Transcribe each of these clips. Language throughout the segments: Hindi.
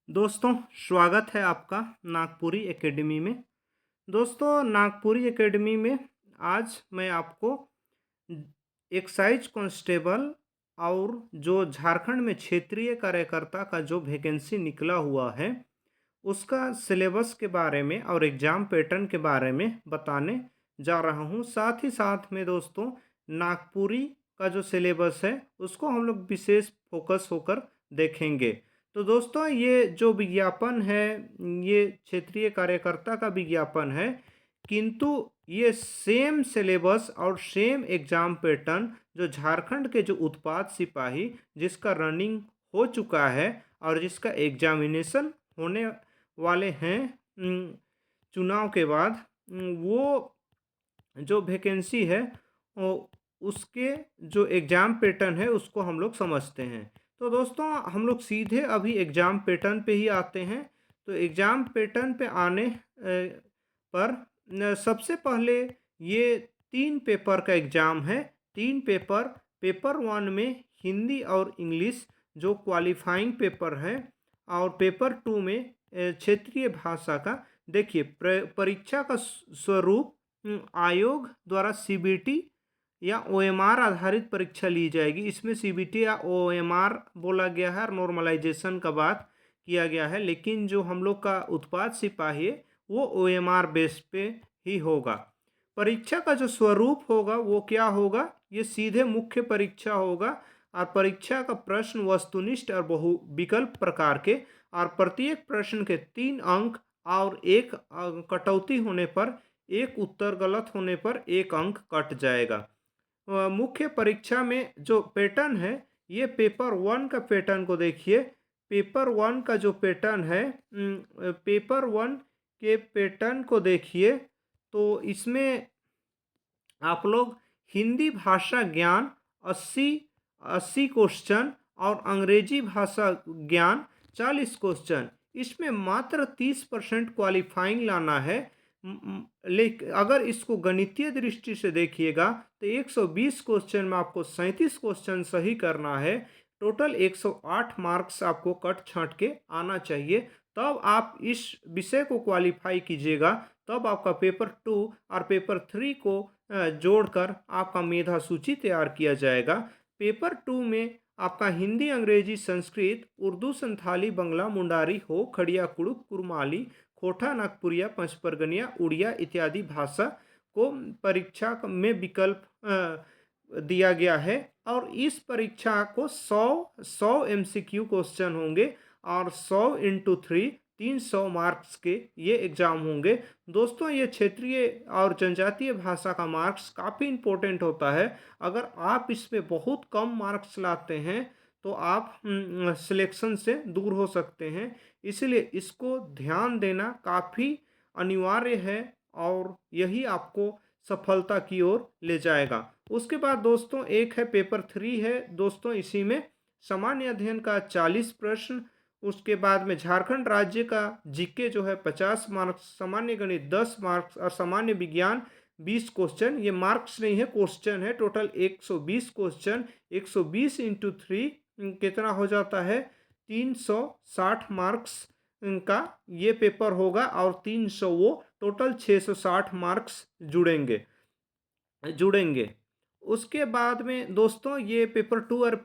दोस्तों, स्वागत है आपका नागपुरी एकेडमी में। दोस्तों, नागपुरी एकेडमी में आज मैं आपको एक्साइज कांस्टेबल और जो झारखंड में क्षेत्रीय कार्यकर्ता का जो वैकेंसी निकला हुआ है, उसका सिलेबस के बारे में और एग्ज़ाम पैटर्न के बारे में बताने जा रहा हूँ। साथ ही साथ में दोस्तों, नागपुरी का जो सिलेबस है, उसको हम लोग विशेष फोकस होकर देखेंगे। तो दोस्तों, ये जो विज्ञापन है, ये क्षेत्रीय कार्यकर्ता का विज्ञापन है, किंतु ये सेम सिलेबस और सेम एग्ज़ाम पैटर्न जो झारखंड के जो उत्पाद सिपाही जिसका रनिंग हो चुका है और जिसका एग्जामिनेशन होने वाले हैं चुनाव के बाद, वो जो वैकेंसी है ओ, उसके जो एग्ज़ाम पैटर्न है उसको हम लोग समझते हैं। तो दोस्तों, हम लोग सीधे अभी एग्ज़ाम पैटर्न पे ही आते हैं। तो एग्ज़ाम पैटर्न पे आने पर सबसे पहले ये 3 पेपर का एग्ज़ाम है। 3 पेपर, पेपर 1 में हिंदी और इंग्लिश जो क्वालिफाइंग पेपर है, और पेपर 2 में क्षेत्रीय भाषा का। देखिए, परीक्षा का स्वरूप आयोग द्वारा सीबीटी या ओएमआर आधारित परीक्षा ली जाएगी। इसमें सीबीटी या ओएमआर बोला गया है और नॉर्मलाइजेशन का बात किया गया है, लेकिन जो हम लोग का उत्पाद सिपाही है वो ओएमआर बेस पे ही होगा। परीक्षा का जो स्वरूप होगा वो क्या होगा, ये सीधे मुख्य परीक्षा होगा और परीक्षा का प्रश्न वस्तुनिष्ठ और बहु विकल्प प्रकार के, और प्रत्येक प्रश्न के 3 अंक और एक कटौती होने पर, एक उत्तर गलत होने पर 1 अंक कट जाएगा। मुख्य परीक्षा में जो पैटर्न है, ये पेपर 1 का पैटर्न को देखिए। पेपर 1 का जो पैटर्न है, पेपर 1 के पैटर्न को देखिए, तो इसमें आप लोग हिंदी भाषा ज्ञान 80 80 क्वेश्चन और अंग्रेजी भाषा ज्ञान 40 क्वेश्चन, इसमें मात्र 30% क्वालिफाइंग लाना है। लेकिन अगर इसको गणितीय दृष्टि से देखिएगा तो 120 क्वेश्चन में आपको 37 क्वेश्चन सही करना है। टोटल 108 मार्क्स आपको कट छांट के आना चाहिए, तब आप इस विषय को क्वालिफाई कीजिएगा। तब आपका पेपर 2 और पेपर 3 को जोड़कर आपका मेधा सूची तैयार किया जाएगा। पेपर 2 में आपका हिंदी, अंग्रेजी, संस्कृत, उर्दू, संथाली, बंगला, मुंडारी, हो, खड़िया, कुड़ुक, कुरमाली, खोटा, नागपुरिया, पंचपरगनिया, उड़िया इत्यादि भाषा को परीक्षा में विकल्प दिया गया है। और इस परीक्षा को 100 एमसीक्यू क्वेश्चन होंगे और 100 इंटू 300 मार्क्स के ये एग्ज़ाम होंगे। दोस्तों, ये क्षेत्रीय और जनजातीय भाषा का मार्क्स काफ़ी इम्पोर्टेंट होता है। अगर आप इसमें बहुत कम मार्क्स लाते हैं तो आप सिलेक्शन से दूर हो सकते हैं, इसलिए इसको ध्यान देना काफ़ी अनिवार्य है और यही आपको सफलता की ओर ले जाएगा। उसके बाद दोस्तों, एक है पेपर 3 है दोस्तों, इसी में सामान्य अध्ययन का 40 प्रश्न। उसके बाद में झारखंड राज्य का जीके जो है 50 मार्क्स, सामान्य गणित 10 मार्क्स और सामान्य विज्ञान 20 क्वेश्चन। ये मार्क्स नहीं है, क्वेश्चन है। टोटल 120 क्वेश्चन, 120 इंटू 3 कितना हो जाता है, 360 मार्क्स का ये पेपर होगा, और 300 वो टोटल 660 मार्क्स जुड़ेंगे। उसके बाद में दोस्तों, ये पेपर 2 और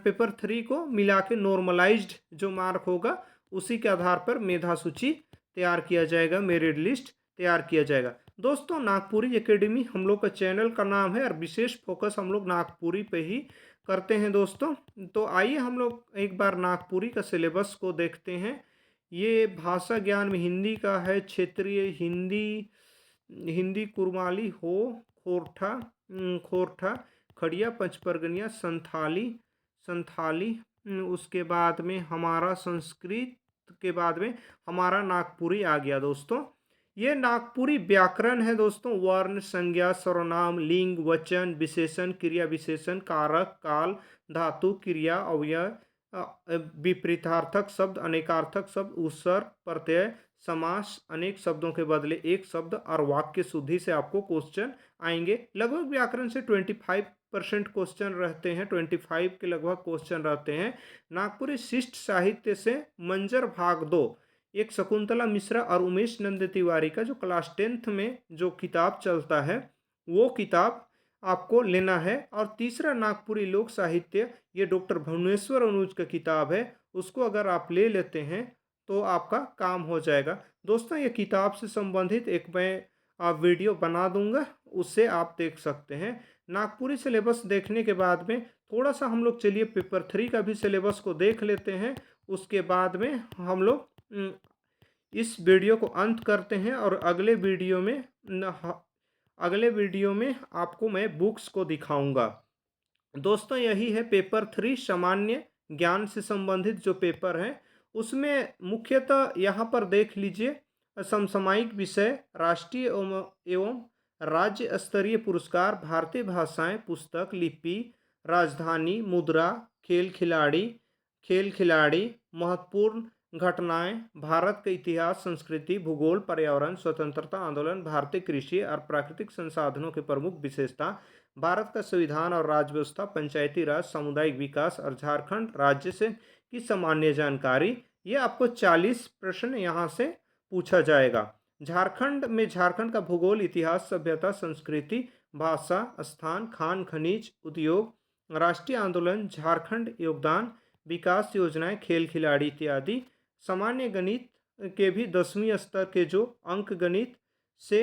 पेपर 3 को मिला के नॉर्मलाइज्ड जो मार्क होगा उसी के आधार पर मेधा सूची तैयार किया जाएगा, मेरिट लिस्ट तैयार किया जाएगा। दोस्तों, नागपुरी एकेडमी हम लोग का चैनल का नाम है और विशेष फोकस हम लोग नागपुरी पे ही करते हैं दोस्तों। तो आइए हम लोग एक बार नागपुरी का सिलेबस को देखते हैं। ये भाषा ज्ञान में हिंदी का है, क्षेत्रीय हिंदी, हिंदी कुरमाली, हो, खोरठा, खोरठा, खड़िया, पंचपरगनिया, संथाली, संथाली, उसके बाद में हमारा संस्कृत, के बाद में हमारा नागपुरी आ गया दोस्तों। ये नागपुरी व्याकरण है दोस्तों। वर्ण, संज्ञा, सर्वनाम, लिंग, वचन, विशेषण, क्रिया विशेषण, कारक, काल, धातु, क्रिया, अवयव, विपरीतार्थक शब्द, अनेकार्थक शब्द, उपसर्ग, प्रत्यय, समास, अनेक शब्दों के बदले एक शब्द और वाक्य शुद्धि से आपको क्वेश्चन आएंगे। लगभग व्याकरण से 25% क्वेश्चन रहते हैं, 25 के लगभग क्वेश्चन रहते हैं। नागपुरी शिष्ट साहित्य से मंजर भाग 2, एक शकुंतला मिश्रा और उमेश नंद तिवारी का जो क्लास 10th में जो किताब चलता है वो किताब आपको लेना है। और तीसरा नागपुरी लोक साहित्य, ये डॉक्टर भुवनेश्वर अनुज का किताब है, उसको अगर आप ले लेते हैं तो आपका काम हो जाएगा। दोस्तों ये किताब से संबंधित एक मैं वीडियो बना दूंगा, उससे आप देख सकते हैं। नागपुरी सिलेबस देखने के बाद में थोड़ा सा हम लोग चलिए पेपर 3 का भी सिलेबस को देख लेते हैं। उसके बाद में हम लोग इस वीडियो को अंत करते हैं और अगले वीडियो में आपको मैं बुक्स को दिखाऊंगा। दोस्तों यही है पेपर 3 सामान्य ज्ञान से संबंधित जो पेपर है, उसमें मुख्यतः यहाँ पर देख लीजिए समसामयिक विषय, राष्ट्रीय एवं राज्य स्तरीय पुरस्कार, भारतीय भाषाएं, पुस्तक, लिपि, राजधानी, मुद्रा, खेल खिलाड़ी, महत्वपूर्ण घटनाएं, भारत का इतिहास, संस्कृति, भूगोल, पर्यावरण, स्वतंत्रता आंदोलन, भारतीय कृषि और प्राकृतिक संसाधनों की प्रमुख विशेषता, भारत का संविधान और राज्य व्यवस्था, पंचायती राज, सामुदायिक विकास और झारखंड राज्य से की सामान्य जानकारी। ये आपको 40 प्रश्न यहाँ से पूछा जाएगा। झारखंड का भूगोल, इतिहास, सभ्यता, संस्कृति, भाषा, स्थान, खान खनिज, उद्योग, राष्ट्रीय आंदोलन, झारखंड योगदान, विकास योजनाएं, खेल खिलाड़ी इत्यादि। सामान्य गणित के भी 10वीं स्तर के जो अंक गणित से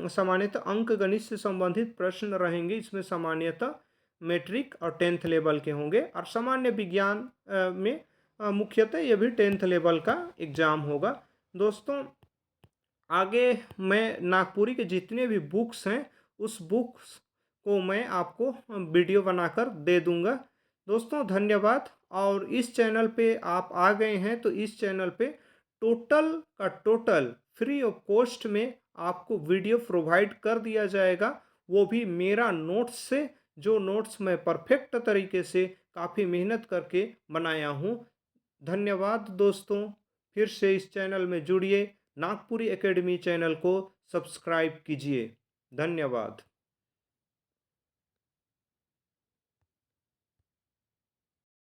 सामान्यतः अंक गणित से संबंधित प्रश्न रहेंगे। इसमें सामान्यतः मैट्रिक और 10th लेवल के होंगे। और सामान्य विज्ञान में मुख्यतः ये भी 10th लेवल का एग्जाम होगा। दोस्तों आगे मैं नागपुरी के जितने भी बुक्स हैं उस बुक्स को मैं आपको वीडियो बनाकर दे दूंगा। दोस्तों धन्यवाद। और इस चैनल पे आप आ गए हैं तो इस चैनल पे टोटल फ्री ऑफ कॉस्ट में आपको वीडियो प्रोवाइड कर दिया जाएगा, वो भी मेरा नोट्स से, जो नोट्स मैं परफेक्ट तरीके से काफ़ी मेहनत करके बनाया हूँ। धन्यवाद दोस्तों, फिर से इस चैनल में जुड़िए, नागपुरी एकेडमी चैनल को सब्सक्राइब कीजिए। धन्यवाद।